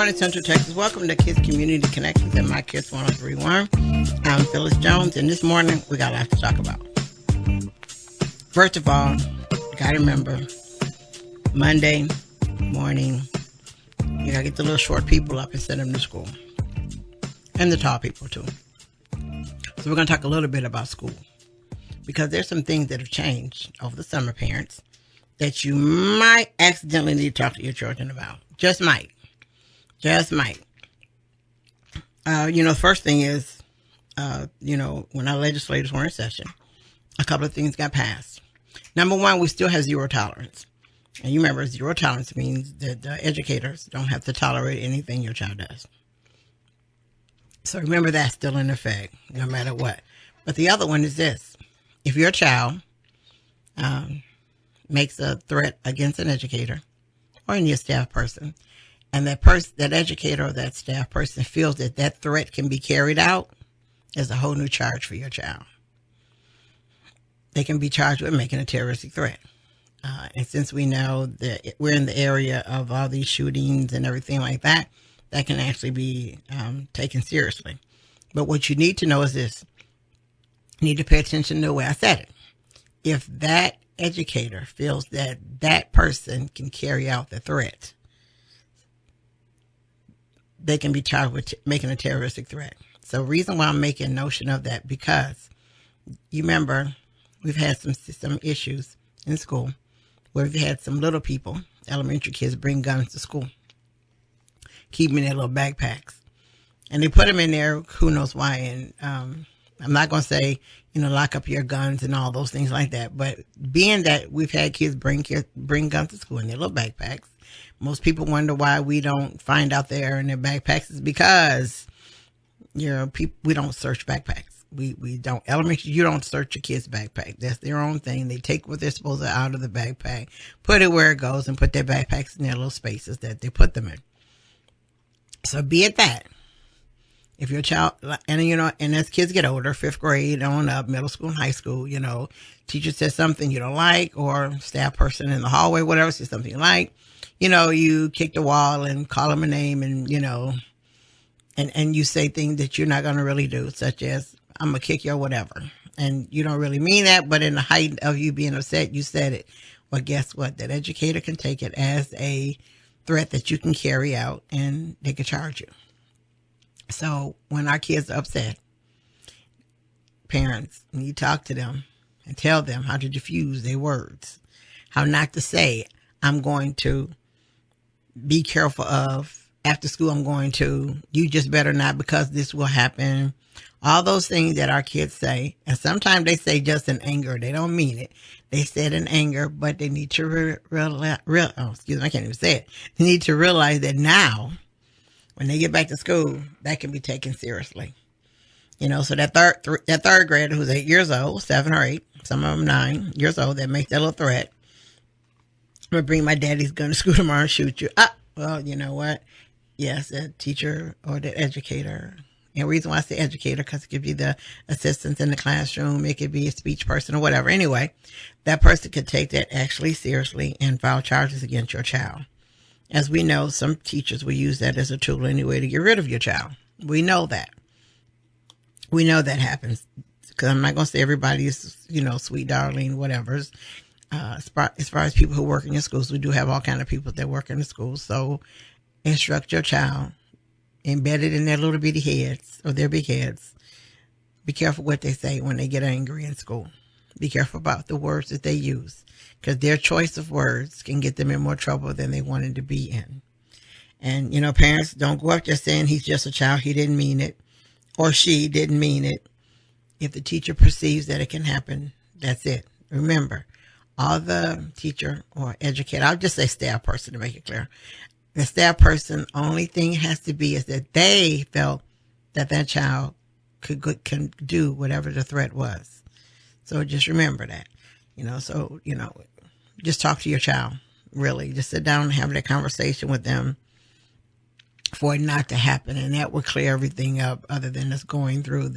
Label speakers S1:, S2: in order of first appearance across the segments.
S1: morning, Central Texas. Welcome to Kids Community Connections at My Kids 1031. I'm Phyllis Jones, and this morning we got a lot to talk about. First of all, you got to remember, Monday morning, you got to get the little short people up and send them to school. And the tall people, too. So we're going to talk a little bit about school. Because there's some things that have changed over the summer, parents, that you might accidentally need to talk to your children about. Just might. Just might. The first thing is, when our legislators were in session, a couple of things got passed. Number one, we still have zero tolerance. And you remember, zero tolerance means that the educators don't have to tolerate anything your child does. So remember, that's still in effect, no matter what. But the other one is this. If your child makes a threat against an educator or any staff person, and that educator or that staff person feels that that threat can be carried out, there's a whole new charge for your child. They can be charged with making a terroristic threat. And since we know that we're in the area of all these shootings and everything like that, that can actually be taken seriously. But what you need to know is this. You need to pay attention to the way I said it. If that educator feels that that person can carry out the threat, they can be charged with making a terroristic threat. So reason why I'm making notion of that, because you remember we've had some issues in school where we've had some little people, elementary kids, bring guns to school, keep them in their little backpacks. And they put them in there, who knows why. And I'm not going to say, lock up your guns and all those things like that. But being that we've had kids bring guns to school in their little backpacks, most people wonder why we don't find out there in their backpacks is because, we don't search backpacks. We don't. Elementary, you don't search your kids' backpack. That's their own thing. They take what they're supposed to out of the backpack, put it where it goes, and put their backpacks in their little spaces that they put them in. So be it that. If your child, and as kids get older, 5th grade on up, middle school and high school, teacher says something you don't like, or staff person in the hallway, whatever, says something you like, you kick the wall and call them a name and, and you say things that you're not going to really do, such as, I'm going to kick you or whatever. And you don't really mean that, but in the height of you being upset, you said it. Well, guess what? That educator can take it as a threat that you can carry out and they can charge you. So when our kids are upset, parents, when you talk to them and tell them how to diffuse their words, how not to say, I'm going to be careful of, after school, you just better not because this will happen. All those things that our kids say, and sometimes they say just in anger. They don't mean it. They said in anger, but they need to I can't even say it. They need to realize that now, when they get back to school, that can be taken seriously. So that third grader who's 8 years old, 7 or 8, some of them 9 years old, that makes that little threat. I'm going to bring my daddy's gun to school tomorrow and shoot you. Well, you know what? Yes, the teacher or the educator. And the reason why I say educator, because it could be the assistants in the classroom. It could be a speech person or whatever. Anyway, that person could take that actually seriously and file charges against your child. As we know, some teachers will use that as a tool anyway to get rid of your child. We know that. We know that happens. Because I'm not going to say everybody is, sweet, darling, whatever. As far as people who work in your schools, we do have all kind of people that work in the schools. So instruct your child, embedded in their little bitty heads or their big heads. Be careful what they say when they get angry in school. Be careful about the words that they use, because their choice of words can get them in more trouble than they wanted to be in. And, parents, don't go up just saying he's just a child. He didn't mean it, or she didn't mean it. If the teacher perceives that it can happen, that's it. Remember, all the teacher or educator, I'll just say staff person to make it clear. The staff person, only thing has to be is that they felt that that child can do whatever the threat was. So just remember that, just talk to your child, really. Just sit down and have that conversation with them for it not to happen. And that will clear everything up, other than us going through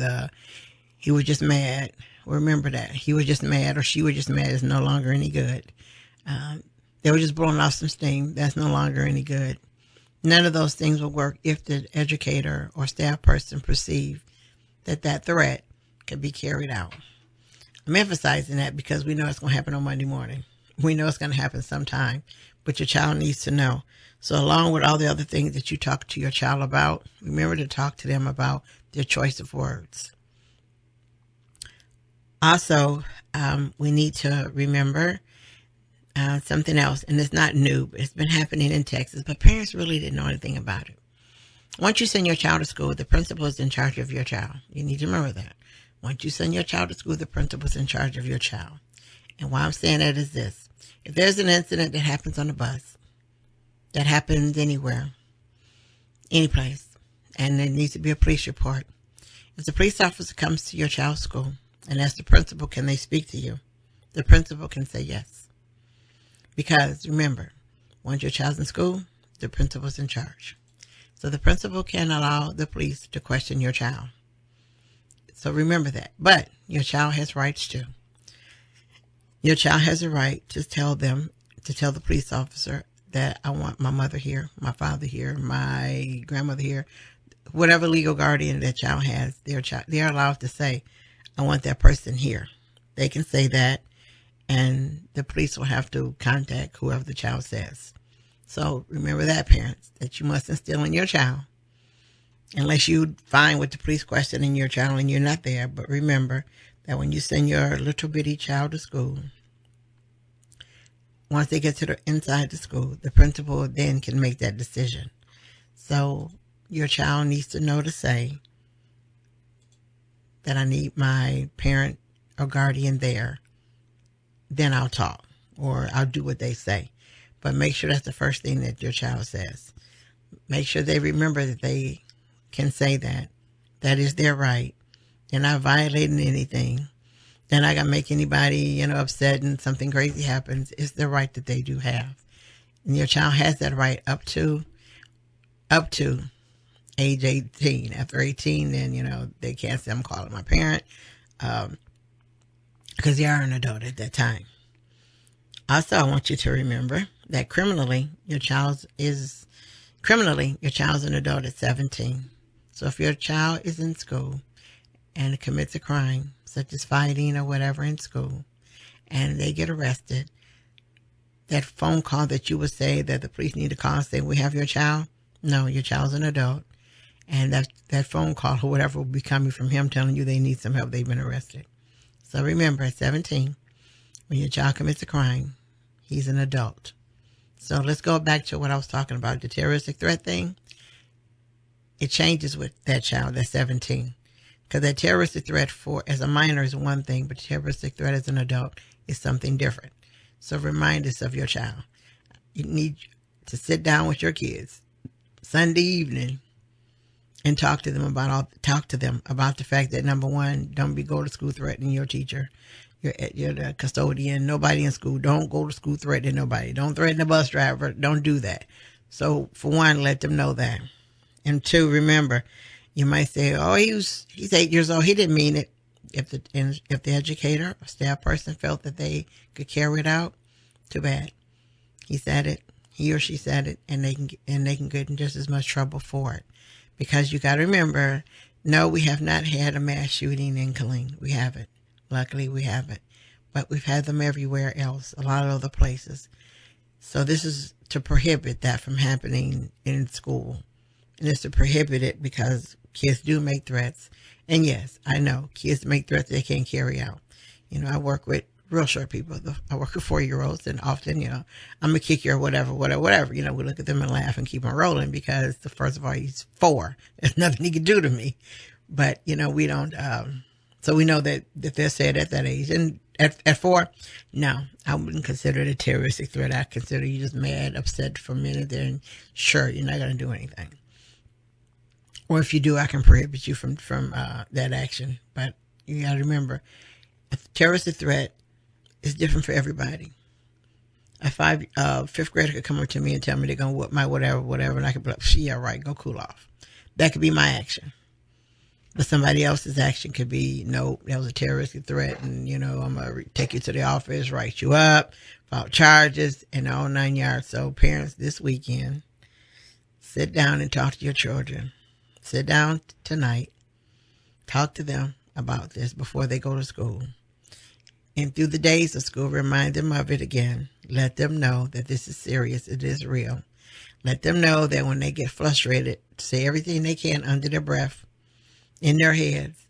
S1: he was just mad. Remember that. He was just mad or she was just mad is no longer any good. They were just blowing off some steam. That's no longer any good. None of those things will work if the educator or staff person perceive that that threat could be carried out. I'm emphasizing that because we know it's going to happen on Monday morning. We know it's going to happen sometime, but your child needs to know. So along with all the other things that you talk to your child about, remember to talk to them about their choice of words. Also, we need to remember something else, and it's not new, but it's been happening in Texas, but parents really didn't know anything about it. Once you send your child to school, the principal is in charge of your child. You need to remember that. Once you send your child to school, the principal is in charge of your child. And why I'm saying that is this. If there's an incident that happens on the bus, that happens anywhere, any place, and there needs to be a police report, if the police officer comes to your child's school and asks the principal, can they speak to you? The principal can say yes. Because remember, once your child's in school, the principal's in charge. So the principal can allow the police to question your child. So remember that. But your child has rights too. Your child has a right to tell the police officer that I want my mother here, my father here, my grandmother here, whatever legal guardian that child has, they're allowed to say, I want that person here. They can say that, and the police will have to contact whoever the child says. So remember that, parents, that you must instill in your child, unless you find with the police questioning your child and you're not there. But remember that when you send your little bitty child to school, once they get to the inside the school, the principal then can make that decision. So your child needs to know to say that I need my parent or guardian there. Then I'll talk, or I'll do what they say. But make sure that's the first thing that your child says. Make sure they remember that they can say that. That is their right. They're not violating anything. They're not going to make anybody, upset and something crazy happens. It's the right that they do have. And your child has that right up to age 18. After 18, then, they can't say I'm calling my parent because they are an adult at that time. Also, I want you to remember that criminally, your child's an adult at 17. So if your child is in school and commits a crime, such as fighting or whatever in school, and they get arrested, that phone call that you would say that the police need to call and say, we have your child? No, your child's an adult. And that phone call or whatever will be coming from him telling you they need some help, they've been arrested. So remember, at 17, when your child commits a crime, he's an adult. So let's go back to what I was talking about, the terroristic threat thing. It changes with that child at 17. Because that terroristic threat as a minor is one thing, but terroristic threat as an adult is something different. So remind us of your child. You need to sit down with your kids Sunday evening and talk to them about the fact that, number one, don't go to school threatening your teacher. You're the custodian. Nobody in school. Don't go to school threatening nobody. Don't threaten the bus driver. Don't do that. So for one, let them know that. And two, remember, you might say, oh, he's 8 years old. He didn't mean it. If the educator or staff person felt that they could carry it out, too bad. He said it. He or she said it, and they can get in just as much trouble for it. Because you got to remember, no, we have not had a mass shooting in Killeen. We haven't. Luckily, we haven't. But we've had them everywhere else, a lot of other places. So this is to prohibit that from happening in school. And it's to prohibit it because kids do make threats. And yes, I know kids make threats they can't carry out. I work with real short people. I work with 4-year-olds, and often, I'm going to kick you or whatever. We look at them and laugh and keep on rolling because, first of all, he's 4. There's nothing he can do to me. But, we don't, so we know that they're said at that age. And at 4, no, I wouldn't consider it a terroristic threat. I consider you just mad, upset for a minute there, and sure, you're not going to do anything. Or if you do, I can prohibit you from that action. But you got to remember, a terroristic threat is different for everybody. A 5th grader could come up to me and tell me they're going to whoop my whatever, and I could be like, yeah, right, go cool off. That could be my action. But somebody else's action could be, no, that was a terroristic threat, and, I'm going to take you to the office, write you up, file charges, and all 9 yards. So parents, this weekend, sit down and talk to your children. Sit down tonight. Talk to them about this before they go to school. And through the days of school, remind them of it again. Let them know that this is serious. It is real. Let them know that when they get frustrated, say everything they can under their breath, in their heads,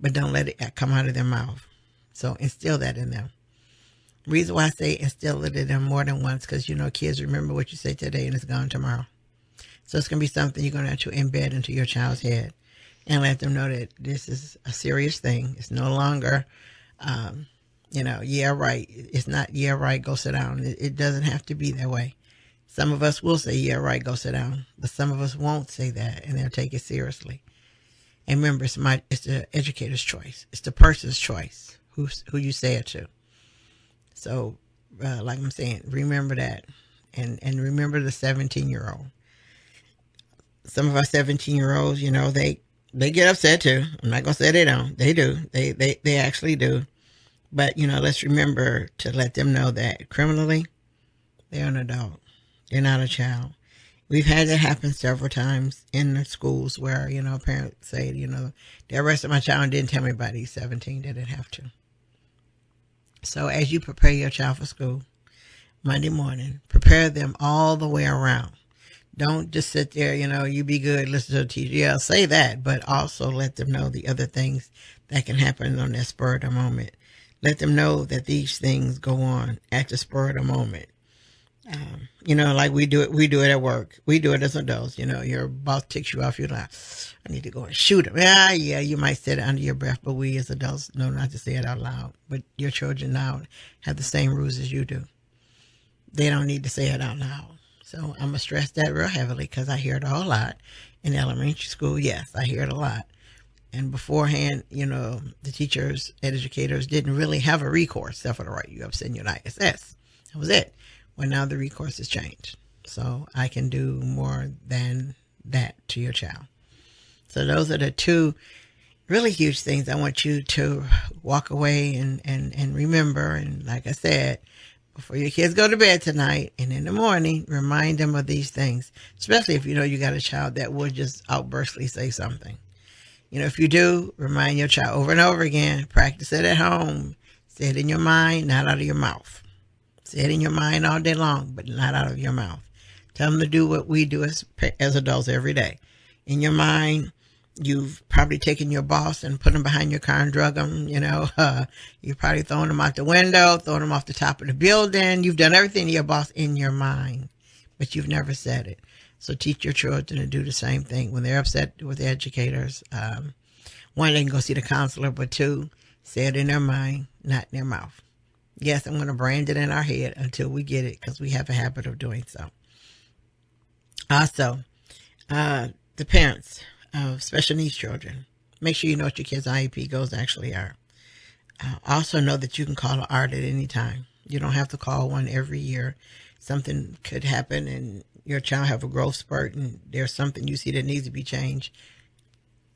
S1: but don't let it come out of their mouth. So instill that in them. The reason why I say instill it in them more than once, because you know kids remember what you say today and it's gone tomorrow. So it's going to be something you're going to have to embed into your child's head and let them know that this is a serious thing. It's no longer, yeah, right. It's not, yeah, right, go sit down. It doesn't have to be that way. Some of us will say, yeah, right, go sit down. But some of us won't say that, and they'll take it seriously. And remember, it's the educator's choice. It's the person's choice who you say it to. So, like I'm saying, remember that. And remember the 17-year-old. Some of our 17-year-olds, you know, they get upset too. I'm not going to say they don't. They do. They actually do. But, you know, let's remember to let them know that criminally, they're an adult. They're not a child. We've had that happen several times in the schools where, you know, parents say, you know, they arrested my child and didn't tell me about he's 17. They didn't have to. So as you prepare your child for school Monday morning, prepare them all the way around. Don't just sit there, you know, you be good, listen to the teacher. Yeah, say that, but also let them know the other things that can happen on that spur of the moment. Let them know that these things go on at the spur of the moment. You know, like we do it at work. We do it as adults. You know, your boss ticks you off. You're like, I need to go and shoot him. Yeah, you might say it under your breath, but we as adults know not to say it out loud. But your children now have the same rules as you do. They don't need to say it out loud. So I'm going to stress that real heavily because I hear it a whole lot in elementary school. Yes, I hear it a lot. And beforehand, you know, the teachers, educators didn't really have a recourse except for the right you up send your ISS. That was it. Well, now the recourse has changed. So I can do more than that to your child. So those are the two really huge things I want you to walk away and remember. And like I said, before your kids go to bed tonight and in the morning, remind them of these things, especially if you know you got a child that would just outburstly say something. You know, if you do, remind your child over and over again, practice it at home. Say it in your mind, not out of your mouth. Say it in your mind all day long, but not out of your mouth. Tell them to do what we do as adults every day. In your mind, you've probably taken your boss and put him behind your car and drug him. You know, you've probably thrown him out the window, thrown him off the top of the building. You've done everything to your boss in your mind, but you've never said it. So teach your children to do the same thing. When they're upset with the educators, one, they can go see the counselor, but two, say it in their mind, not in their mouth. Yes, I'm going to brand it in our head until we get it because we have a habit of doing so. Also, the parents of special needs children, make sure you know what your kids' IEP goals actually are. Also know that you can call an ART at any time. You don't have to call one every year. Something could happen and your child have a growth spurt and there's something you see that needs to be changed.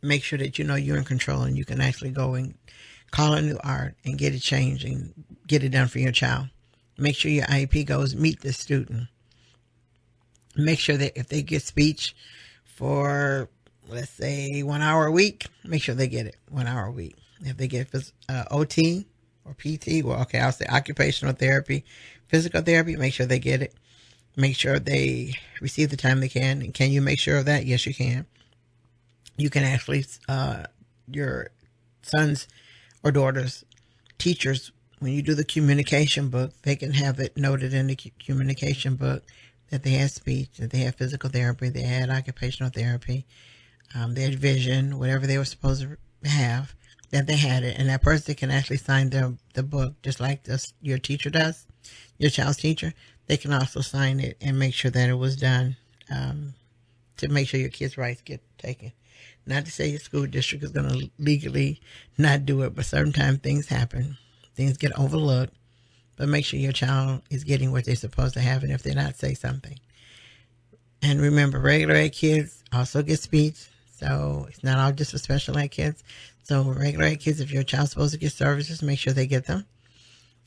S1: Make sure that you know you're in control and you can actually go and call a new ART and get it changed and get it done for your child. Make sure your IEP goes meet the student. Make sure that if they get speech for, let's say, 1 hour a week, make sure they get it 1 hour a week. If they get OT or PT, well, okay, I'll say occupational therapy, physical therapy, make sure they get it. Make sure they receive the time they can. And can you make sure of that? Yes, you can. You can actually, your sons or daughters, teachers, when you do the communication book, they can have it noted in the communication book that they had speech, that they had physical therapy, they had occupational therapy, they had vision, whatever they were supposed to have, that they had it. And that person can actually sign the book just like your teacher does, your child's teacher. They can also sign it and make sure that it was done to make sure your kids' rights get taken. Not to say your school district is going to legally not do it, but sometimes things happen. Things get overlooked. But make sure your child is getting what they're supposed to have, and if they're not, say something. And remember, regular ed kids also get speech, so it's not all just for special ed kids. So regular ed kids, if your child's supposed to get services, make sure they get them.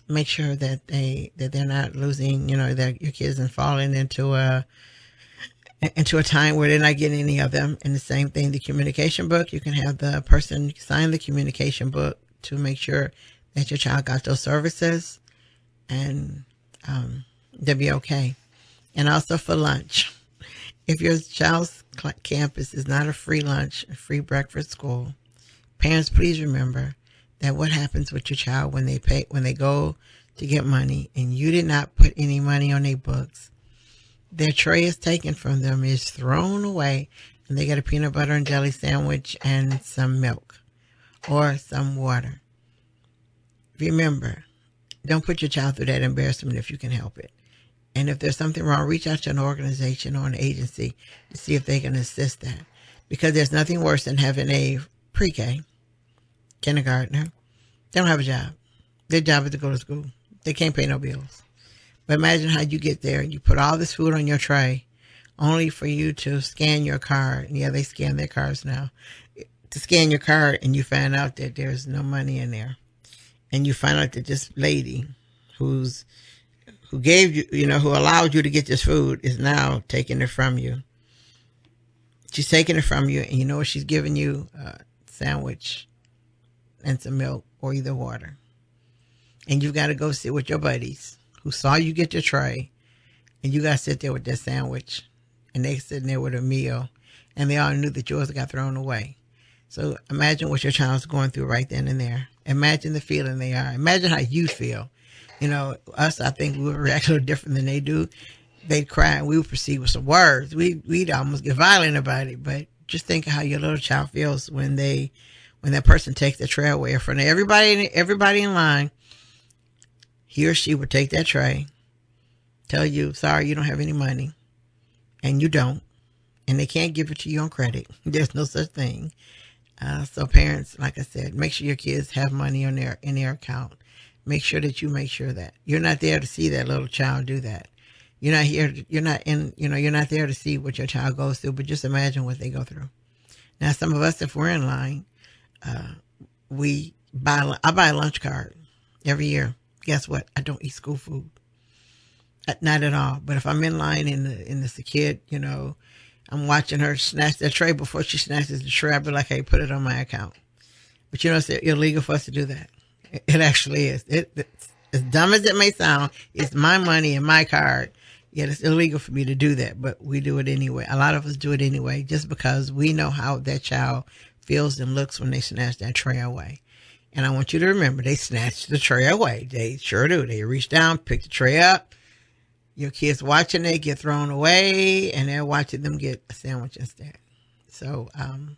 S1: Make sure that they're not losing, that your kids are falling into into a time where they're not getting any of them. And the same thing, the communication book, you can have the person sign the communication book to make sure that your child got those services, and they'll be okay. And also for lunch, if your child's campus is not a free lunch, a free breakfast school, parents, please remember that what happens with your child when they go to get money and you did not put any money on their books, their tray is taken from them, is thrown away, and they get a peanut butter and jelly sandwich and some milk or some water. Remember, don't put your child through that embarrassment if you can help it. And if there's something wrong, reach out to an organization or an agency to see if they can assist that. Because there's nothing worse than having a pre-K, kindergartner. They don't have a job. Their job is to go to school. They can't pay no bills. But imagine how you get there and you put all this food on your tray only for you to scan your card. And yeah, they scan their cards now. To scan your card and you find out that there's no money in there. And you find out that this lady who gave you, who allowed you to get this food is now taking it from you. She's taking it from you, and you know what she's giving you? A sandwich and some milk or either water. And you've got to go sit with your buddies who saw you get your tray, and you got to sit there with that sandwich, and they sitting there with a meal, and they all knew that yours got thrown away. So imagine what your child's going through right then and there. Imagine the feeling they are. Imagine how you feel. Us, I think we would react a little different than they do. They'd cry and we would proceed with some words. We'd almost get violent about it. But just think of how your little child feels when that person takes the tray away in front of everybody in line. He or she would take that tray, tell you, sorry, you don't have any money. And you don't. And they can't give it to you on credit. There's no such thing. So parents, like I said, make sure your kids have money in their account. Make sure that you make sure that you're not there to see that little child do that. You're not there to see what your child goes through, but just imagine what they go through. Now, some of us, if we're in line, I buy a lunch card every year. Guess what? I don't eat school food. Not at all. But if I'm in line and it's a kid, I'm watching her snatch that tray before she snatches the tray. I'll be like, hey, put it on my account. But it's illegal for us to do that. It actually is. It's as dumb as it may sound. It's my money and my card. Yet it's illegal for me to do that, but we do it anyway. A lot of us do it anyway, just because we know how that child feels and looks when they snatch that tray away. And I want you to remember, they snatch the tray away. They sure do. They reach down, pick the tray up. Your kids watching it get thrown away, and they're watching them get a sandwich instead. So, I'll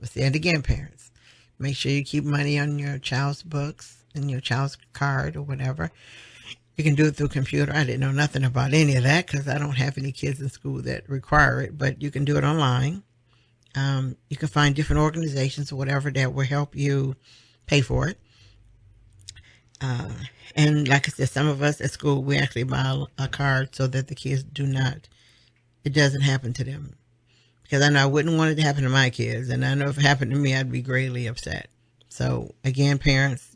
S1: say it again, parents. Make sure you keep money on your child's books and your child's card or whatever. You can do it through computer. I didn't know nothing about any of that because I don't have any kids in school that require it, but you can do it online. You can find different organizations or whatever that will help you pay for it. And like I said, some of us at school, we actually buy a card so that the kids it doesn't happen to them. Because I know I wouldn't want it to happen to my kids. And I know if it happened to me, I'd be greatly upset. So again, parents,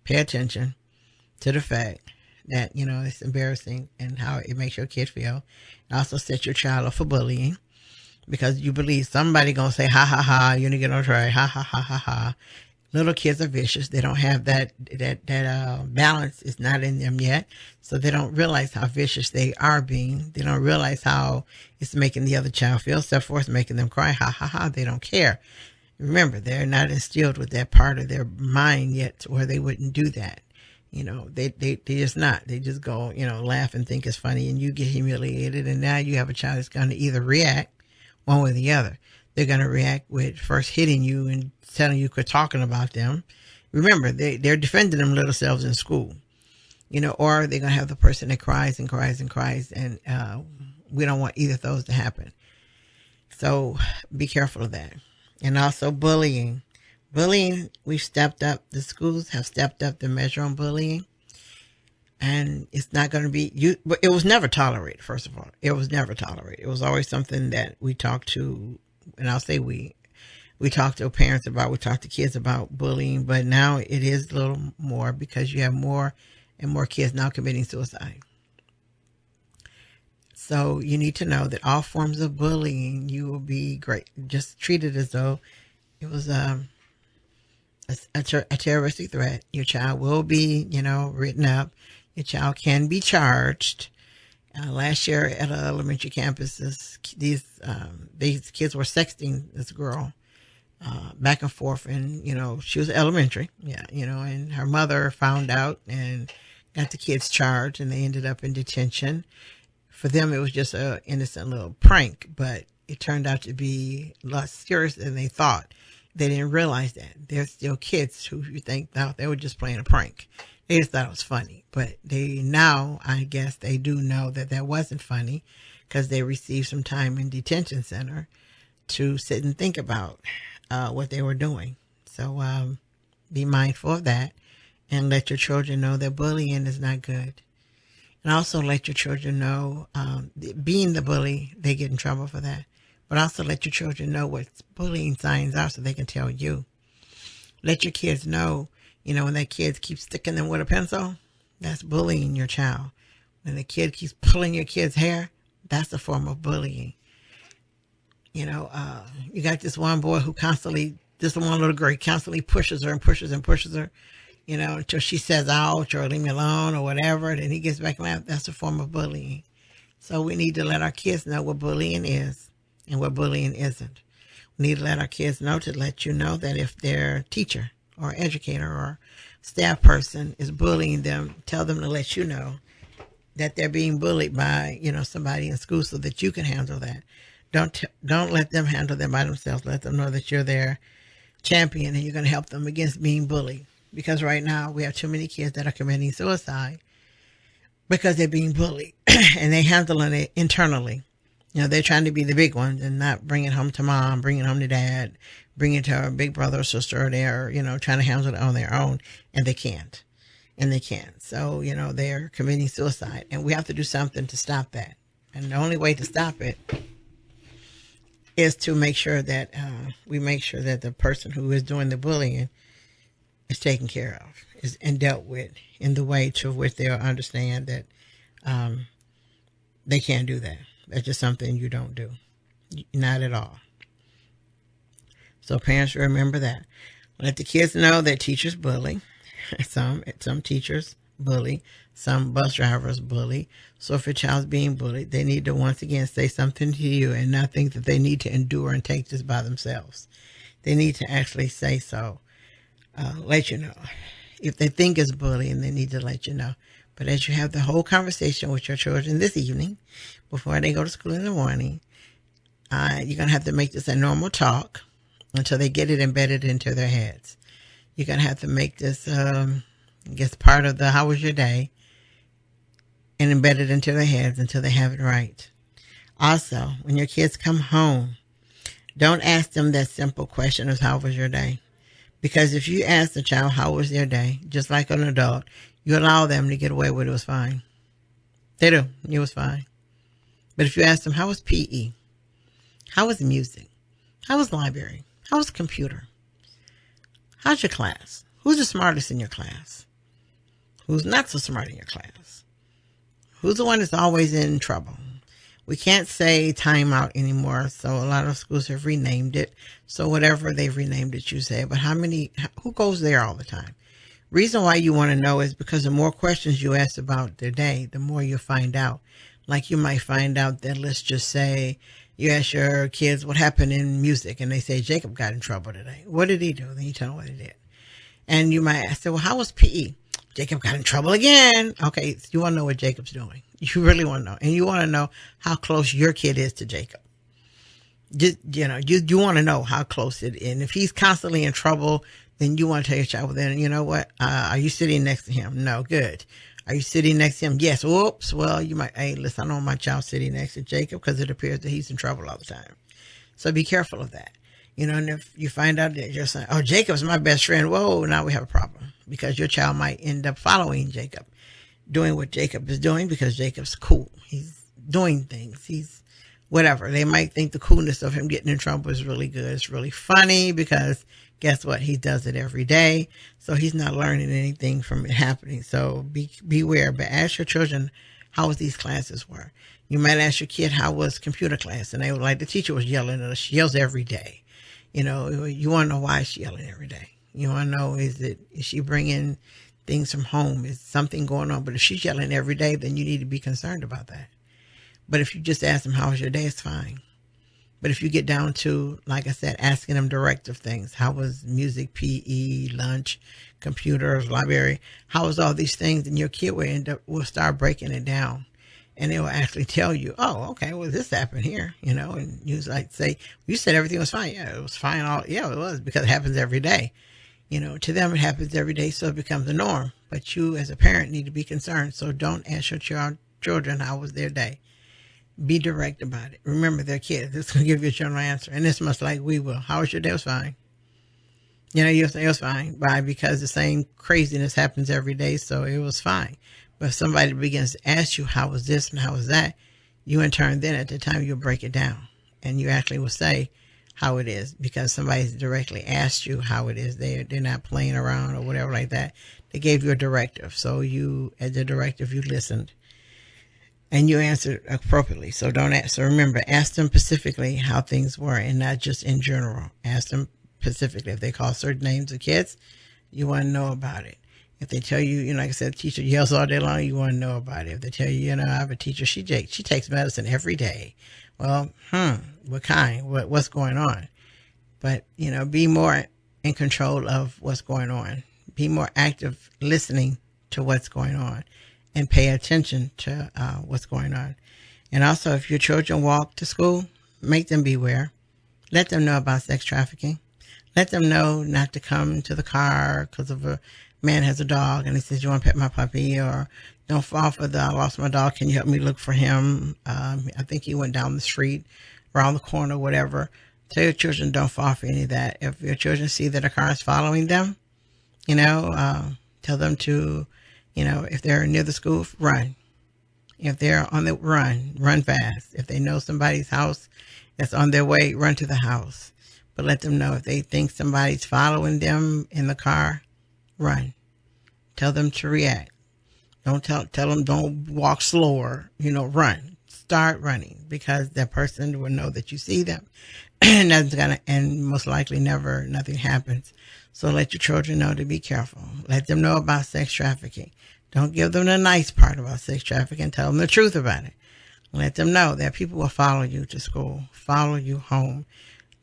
S1: pay attention to the fact that, it's embarrassing and how it makes your kid feel. And also set your child up for bullying. Because you believe somebody going to say, ha, ha, ha, you didn't get on try, ha, ha, ha, ha, ha. Little kids are vicious. They don't have that balance is not in them yet. So they don't realize how vicious they are being. They don't realize how it's making the other child feel. Step forth, making them cry. Ha, ha, ha. They don't care. Remember, they're not instilled with that part of their mind yet where they wouldn't do that. They just not. They just go, laugh and think it's funny, and you get humiliated. And now you have a child that's going to either react one way or the other. They're going to react with first hitting you and telling you quit talking about them. Remember, they're defending them little selves in school, or they're going to have the person that cries and cries and cries. And we don't want either of those to happen. So be careful of that. And also bullying. Bullying, we've stepped up. The schools have stepped up the measure on bullying. And it's not going to be, but it was never tolerated, first of all. It was never tolerated. It was always something that we talked to, and I'll say we talk to parents about, we talk to kids about bullying, but now it is a little more because you have more and more kids now committing suicide. So you need to know that all forms of bullying, you will be great. Just treat it as though it was a terroristic threat. Your child will be, written up. Your child can be charged. Last year at an elementary campus, these kids were sexting this girl back and forth, and she was elementary, and her mother found out and got the kids charged, and they ended up in detention. For them, it was just an innocent little prank, but it turned out to be a lot serious than they thought. They didn't realize that they're still kids who you think thought they were just playing a prank. They just thought it was funny, but I guess they do know that that wasn't funny, because they received some time in detention center to sit and think about what they were doing. So be mindful of that, and let your children know that bullying is not good. And also let your children know, being the bully, they get in trouble for that. But also let your children know what bullying signs are so they can tell you. Let your kids know, when that kid keeps sticking them with a pencil, that's bullying your child. When the kid keeps pulling your kid's hair, that's a form of bullying. You got this one boy who this one little girl constantly pushes her and pushes and pushes her, until she says ouch or leave me alone or whatever. Then he gets back and that's a form of bullying. So we need to let our kids know what bullying is and what bullying isn't. We need to let our kids know, to let you know that if their teacher or educator or staff person is bullying them, tell them to let you know that they're being bullied by, somebody in school, so that you can handle that. Don't let them handle them by themselves. Let them know that you're their champion and you're going to help them against being bullied. Because right now we have too many kids that are committing suicide because they're being bullied and they're handling it internally. They're trying to be the big ones and not bring it home to mom, bring it home to dad, bring it to our big brother or sister. They're, trying to handle it on their own, and they can't. So, they're committing suicide, and we have to do something to stop that. And the only way to stop it is to make sure that we make sure that the person who is doing the bullying is taken care of and dealt with in the way to which they'll understand that they can't do that. That's just something you don't do. Not at all. So parents, remember that. Let the kids know that teachers bully. Some teachers bully. Some bus drivers bully. So if a child's being bullied, they need to once again say something to you and not think that they need to endure and take this by themselves. They need to actually say so. Let you know. If they think it's bullying, they need to let you know. But as you have the whole conversation with your children this evening, before they go to school in the morning, you're going to have to make this a normal talk until they get it embedded into their heads. You're going to have to make this, part of the how was your day and embed it into their heads until they have it right. Also, when your kids come home, don't ask them that simple question of how was your day. Because if you ask the child how was their day, just like an adult, you allow them to get away with it was fine. They do. It was fine. But if you ask them, how was PE? How was music? How was library? How was computer? How's your class? Who's the smartest in your class? Who's not so smart in your class? Who's the one that's always in trouble? We can't say timeout anymore, so a lot of schools have renamed it. So whatever they've renamed it, you say. But who goes there all the time? Reason why you want to know is because the more questions you ask about their day, the more you find out. Like you might find out that, let's just say, you ask your kids what happened in music, and they say Jacob got in trouble today. What did he do? Then you tell them what he did. And you might ask, well, how was PE? Jacob got in trouble again. Okay, so you want to know what Jacob's doing. You really want to know. And you want to know how close your kid is to Jacob. You want to know how close it is. And if he's constantly in trouble, then you want to tell your child, well, then, you know what? Are you sitting next to him? No, good. Are you sitting next to him? Yes. Whoops. Well, you might, hey, listen, I don't want my child sitting next to Jacob because it appears that he's in trouble all the time. So be careful of that. And if you find out that you're saying, oh, Jacob's my best friend. Whoa, now we have a problem because your child might end up following Jacob, doing what Jacob is doing because Jacob's cool. He's doing things. He's whatever. They might think the coolness of him getting in trouble is really good. It's really funny because guess what? He does it every day. So he's not learning anything from it happening. So beware, but ask your children how was these classes were. You might ask your kid, how was computer class? And they were like, the teacher was yelling at us. She yells every day. You know, you want to know why she's yelling every day. You want to know, is she bringing things from home? Is something going on? But if she's yelling every day, then you need to be concerned about that. But if you just ask them, how was your day? It's fine. But if you get down to, like I said, asking them directive things, how was music, PE, lunch, computers, library, how was all these things? And your kid will start breaking it down. And they will actually tell you, oh, okay, well, this happened here, you know, and you like say, you said everything was fine. Yeah, it was fine. Yeah, it was, because it happens every day. You know, to them, it happens every day, so it becomes the norm. But you, as a parent, need to be concerned. So don't ask your children, how was their day? Be direct about it. Remember, they're kids. This will give you a general answer. And it's much like we will. How was your day? It was fine. You know, you'll say it was fine. Why? Because the same craziness happens every day, so it was fine. But if somebody begins to ask you, how was this and how was that, you in turn then at the time you'll break it down. And you actually will say how it is, because somebody's directly asked you how it is. They're not playing around or whatever like that. They gave you a directive. So you, as a directive, you listened. And you answered appropriately. So don't ask. So remember, ask them specifically how things were, and not just in general. Ask them specifically. If they call certain names of kids, you want to know about it. If they tell you, you know, like I said, the teacher yells all day long, you want to know about it. If they tell you, you know, I have a teacher, she takes medicine every day. Well, what kind? What's going on? But, you know, be more in control of what's going on. Be more active listening to what's going on, and pay attention to what's going on. And also, if your children walk to school, make them beware. Let them know about sex trafficking. Let them know not to come to the car because of a man has a dog and he says, you want to pet my puppy? Or don't fall for the, I lost my dog, can you help me look for him? I think he went down the street, around the corner, whatever. Tell your children, don't fall for any of that. If your children see that a car is following them, you know, tell them to, you know, if they're near the school, run. If they're on the run fast. If they know somebody's house that's on their way, run to the house. But let them know if they think somebody's following them in the car, run. Tell them to react. Don't tell them don't walk slower, you know, run. Start running, because that person will know that you see them. And most likely nothing happens. So let your children know to be careful. Let them know about sex trafficking. Don't give them the nice part about sex trafficking. Tell them the truth about it. Let them know that people will follow you to school, follow you home.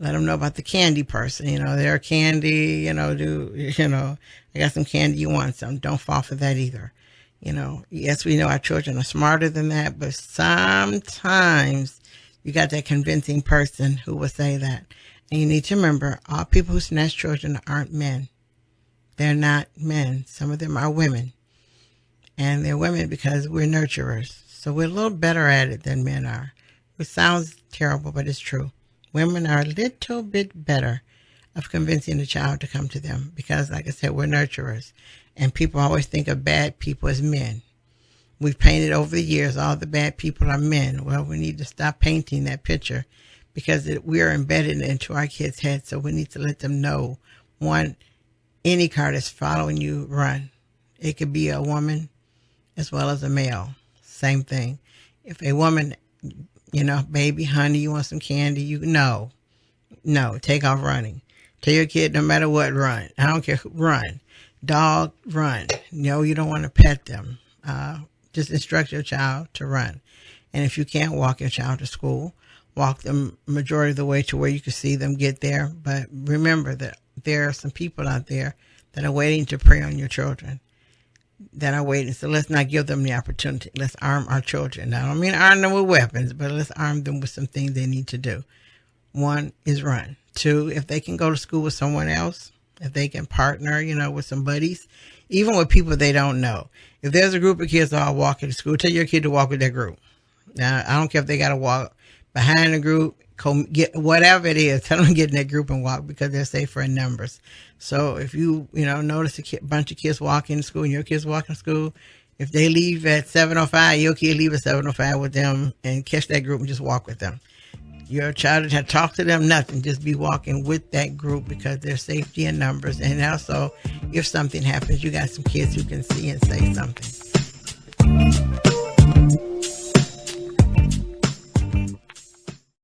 S1: Let them know about the candy person. You know, their candy, you know, I got some candy, you want some. Don't fall for that either. You know, yes, we know our children are smarter than that, but sometimes you got that convincing person who will say that. And you need to remember, all people who snatch children aren't men. They're not men. Some of them are women. And they're women because we're nurturers. So we're a little better at it than men are. It sounds terrible, but it's true. Women are a little bit better of convincing a child to come to them because, like I said, we're nurturers. And people always think of bad people as men. We've painted over the years all the bad people are men. Well, we need to stop painting that picture because we're embedded into our kids' heads. So we need to let them know, one, any car that's following you, run. It could be a woman as well as a male. Same thing. If a woman, you know, baby, honey, you want some candy, no, take off running. Tell your kid, no matter what, run. I don't care, run. Dog, run. No, you don't want to pet them. Just instruct your child to run. And if you can't walk your child to school, walk them majority of the way to where you can see them get there. But remember that there are some people out there that are waiting to prey on your children, that are waiting. So let's not give them the opportunity. Let's arm our children. Now, I don't mean arm them with weapons, but let's arm them with some things they need to do. One is run. Two, if they can go to school with someone else, if they can partner, you know, with some buddies, even with people they don't know. If there's a group of kids all walking to school, tell your kid to walk with that group. Now, I don't care if they got to walk behind the group, get whatever it is, tell them to get in that group and walk because they're safer in numbers. So if you notice a bunch of kids walking to school and your kids walking to school, if they leave at 7:05, your kid leave at 7:05 with them and catch that group and just walk with them. Your child had talked to them, nothing. Just be walking with that group because there's safety in numbers. And also, if something happens, you got some kids who can see and say something.